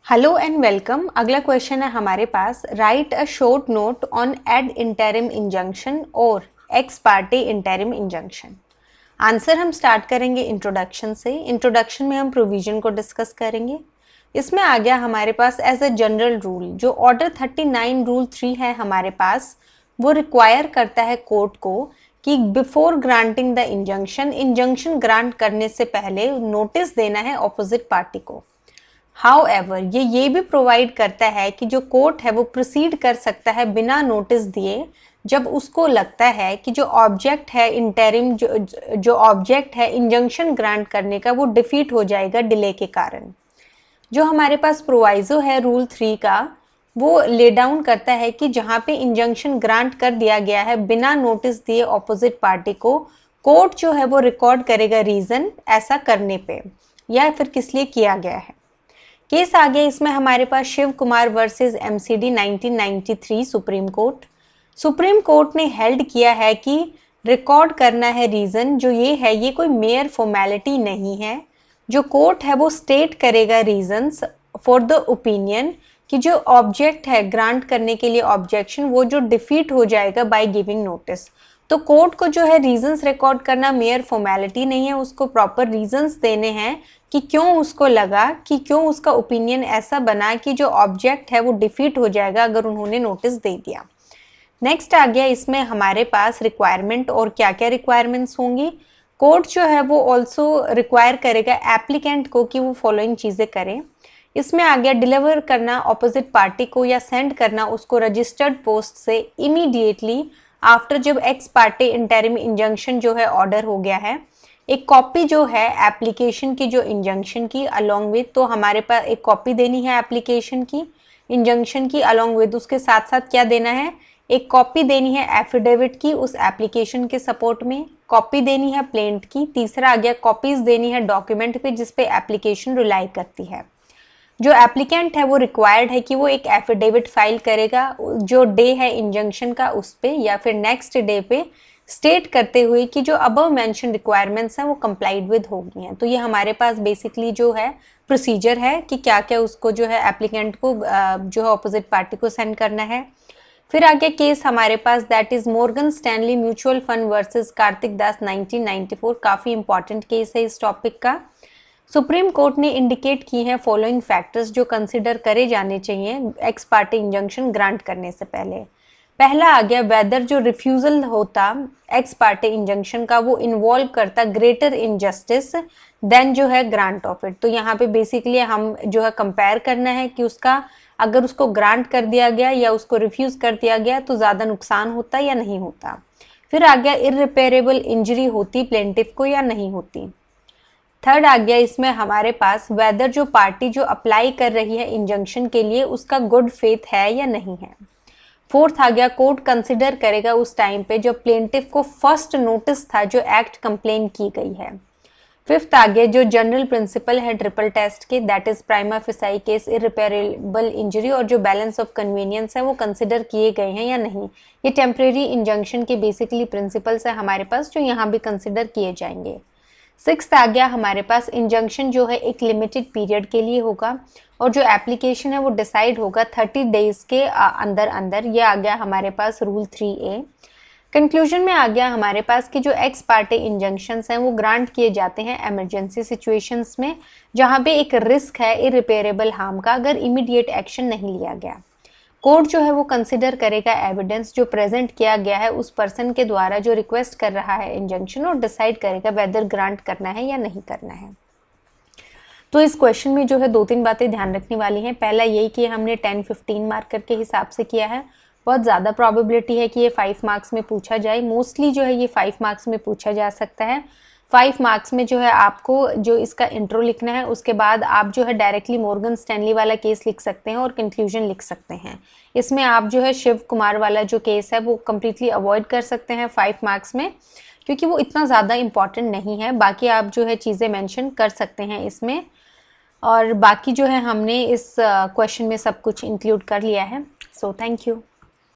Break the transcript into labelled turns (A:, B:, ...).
A: Hello and welcome. अगला question है हमारे पास, write a short note on ad interim injunction और ex party interim injunction. Answer हम स्टार्ट करेंगे इंट्रोडक्शन से। इंट्रोडक्शन में हम प्रोविजन को डिस्कस करेंगे। इसमें आ गया हमारे पास एज अ जनरल रूल, जो ऑर्डर 39 रूल 3 है हमारे पास, वो रिक्वायर करता है कोर्ट को कि before granting the injunction grant करने से पहले नोटिस देना है ऑपोजिट पार्टी को। हाउएवर ये भी प्रोवाइड करता है कि जो कोर्ट है वो प्रोसीड कर सकता है बिना नोटिस दिए जब उसको लगता है कि जो ऑब्जेक्ट है इंटरिम जो ऑब्जेक्ट है इंजंक्शन ग्रांट करने का वो डिफीट हो जाएगा डिले के कारण। जो हमारे पास प्रोवाइजो है रूल 3 का, वो ले डाउन करता है कि जहाँ पे इंजंक्शन ग्रांट कर दिया गया है बिना नोटिस दिए ऑपोजिट पार्टी को, कोर्ट जो है वो रिकॉर्ड करेगा रीजन ऐसा करने पे या फिर किस लिए किया गया है। केस आ गया इसमें हमारे पास Shiv Kumar versus MCD 1993 supreme court ने हेल्ड किया है कि रिकॉर्ड करना है रीजन, जो ये है ये कोई मेयर फॉर्मेलिटी नहीं है। जो कोर्ट है वो स्टेट करेगा रीजंस फॉर द ओपिनियन कि जो ऑब्जेक्ट है ग्रांट करने के लिए ऑब्जेक्शन वो जो डिफीट हो जाएगा बाय गिविंग नोटिस। तो कोर्ट को जो है रीजंस रिकॉर्ड करना मेयर फॉर्मेलिटी नहीं है, उसको प्रॉपर रीजंस देने हैं कि क्यों उसको लगा कि क्यों उसका ओपिनियन ऐसा बना कि जो ऑब्जेक्ट है वो डिफीट हो जाएगा अगर उन्होंने नोटिस दे दिया। नेक्स्ट आ गया इसमें हमारे पास रिक्वायरमेंट, और क्या क्या रिक्वायरमेंट्स होंगी। कोर्ट जो है वो ऑल्सो रिक्वायर करेगा एप्लीकेंट को कि वो फॉलोइंग चीज़ें करें। इसमें आ गया डिलीवर करना ऑपोजिट पार्टी को या सेंड करना उसको रजिस्टर्ड पोस्ट से इमीडिएटली आफ्टर जब एक्स पार्टी इंटरिम इंजंक्शन जो है ऑर्डर हो गया है। एक कॉपी जो है एप्लीकेशन की जो इंजंक्शन की अलोंग विद, तो हमारे पास एक कॉपी देनी है एप्लीकेशन की इंजंक्शन की अलोंग विद, उसके साथ साथ क्या देना है, एक कॉपी देनी है एफिडेविट की उस एप्लीकेशन के सपोर्ट में, कॉपी देनी है प्लेंट की, तीसरा आ गया कॉपीज देनी है डॉक्यूमेंट पे जिस पे एप्लीकेशन रिलाई करती है। जो एप्लीकेंट है वो रिक्वायर्ड है कि वो एक एफिडेविट फाइल करेगा जो डे है इंजंक्शन का उस पे या फिर नेक्स्ट डे पे, स्टेट करते हुए कि जो अबव मेंशन रिक्वायरमेंट्स हैं वो कंप्लाइड विद हो गई हैं। तो ये हमारे पास बेसिकली जो है प्रोसीजर है कि क्या क्या उसको जो है एप्लीकेंट को जो है ऑपोजिट पार्टी को सेंड करना है। फिर आगे केस हमारे पास that is Morgan Stanley mutual fund versus Kartik Das 1994। काफ़ी इंपॉर्टेंट केस है इस टॉपिक का। सुप्रीम कोर्ट ने इंडिकेट की हैं फॉलोइंग फैक्टर्स जो कंसिडर करे जाने चाहिए एक्स पार्टी इंजंक्शन ग्रांट करने से पहले। पहला आ गया वेदर जो रिफ्यूजल होता एक्स पार्टी इंजंक्शन का वो इन्वॉल्व करता ग्रेटर इनजस्टिस देन जो है ग्रांट ऑफ इट। तो यहाँ पे बेसिकली हम जो है कंपेयर करना है कि उसका अगर उसको ग्रांट कर दिया गया या उसको रिफ्यूज कर दिया गया तो ज़्यादा नुकसान होता या नहीं होता। फिर आ गया इररिपेयरेबल इंजरी होती प्लेंटिफ को या नहीं होती। थर्ड आ गया इसमें हमारे पास वेदर जो पार्टी जो अप्लाई कर रही है इंजंक्शन के लिए उसका गुड फेथ है या नहीं है। फोर्थ आ गया कोर्ट कंसिडर करेगा उस टाइम पे जब प्लेंटिफ को फर्स्ट नोटिस था जो एक्ट कंप्लेन की गई है। फिफ्थ आ गया जो जनरल प्रिंसिपल है ट्रिपल टेस्ट के, that is prima facie case irreparable injury और जो बैलेंस ऑफ कन्वीनियंस है वो कंसिडर किए गए हैं या नहीं। ये टेम्परेरी इंजंक्शन के बेसिकली प्रिंसिपल्स है हमारे पास जो यहाँ भी कंसिडर किए जाएंगे। सिक्स्थ आ गया हमारे पास इंजंक्शन जो है एक लिमिटेड पीरियड के लिए होगा और जो एप्लीकेशन है वो डिसाइड होगा 30 डेज के अंदर अंदर। ये आ गया हमारे पास रूल 3A। कंक्लूजन में आ गया हमारे पास कि जो एक्स पार्टी इंजंक्शंस हैं वो ग्रांट किए जाते हैं इमरजेंसी सिचुएशंस में जहाँ पे एक रिस्क है इरिपेयरेबल हार्म का अगर इमीडिएट एक्शन नहीं लिया गया। कोर्ट जो है वो कंसिडर करेगा एविडेंस जो प्रेजेंट किया गया है उस पर्सन के द्वारा जो रिक्वेस्ट कर रहा है इंजंक्शन और डिसाइड करेगा वेदर ग्रांट करना है या नहीं करना है। तो इस क्वेश्चन में जो है 2-3 बातें ध्यान रखने वाली हैं। पहला यही कि हमने 10-15 मार्कर के हिसाब से किया है। बहुत ज़्यादा प्रॉबिलिटी है कि ये 5 मार्क्स में पूछा जाए। मोस्टली जो है ये 5 मार्क्स में पूछा जा सकता है। 5 मार्क्स में जो है आपको जो इसका इंट्रो लिखना है उसके बाद आप जो है डायरेक्टली मॉर्गन स्टैनली वाला केस लिख सकते हैं और कंक्लूजन लिख सकते हैं। इसमें आप जो है शिव कुमार वाला जो केस है वो कम्प्लीटली अवॉइड कर सकते हैं 5 मार्क्स में क्योंकि वो इतना ज़्यादा इंपॉर्टेंट नहीं है। बाकी आप जो है चीज़ें मेंशन कर सकते हैं इसमें, और बाकी जो है हमने इस क्वेश्चन में सब कुछ इंक्लूड कर लिया है। So thank you.